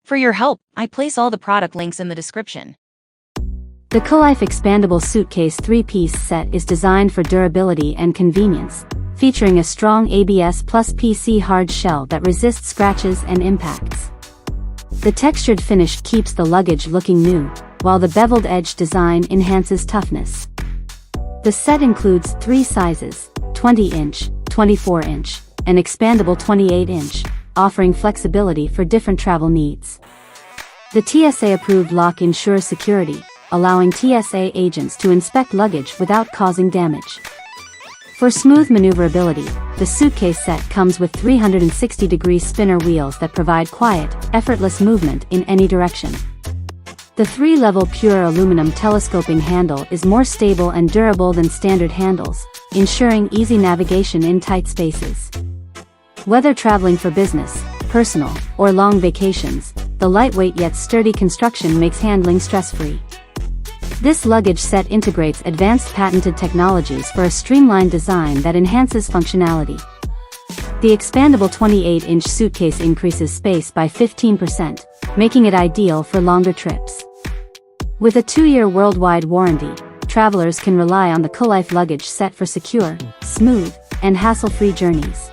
For your help, I place all the product links in the description. The COOLIFE Expandable Suitcase 3-piece set is designed for durability and convenience, featuring a strong ABS plus PC hard shell that resists scratches and impacts. The textured finish keeps the luggage looking new, while the beveled edge design enhances toughness. The set includes 3 sizes, 20-inch, 24-inch, and expandable 28-inch, offering flexibility for different travel needs. The TSA-Approved lock ensures security, allowing TSA agents to inspect luggage without causing damage. For smooth maneuverability, the suitcase set comes with 360-degree spinner wheels that provide quiet, effortless movement in any direction. The 3-level pure aluminum telescoping handle is more stable and durable than standard handles, ensuring easy navigation in tight spaces. Whether traveling for business, personal, or long vacations, the lightweight yet sturdy construction makes handling stress-free. This luggage set integrates advanced patented technologies for a streamlined design that enhances functionality. The expandable 28-inch suitcase increases space by 15%, making it ideal for longer trips. With a 2-year worldwide warranty, travelers can rely on the COOLIFE luggage set for secure, smooth, and hassle-free journeys.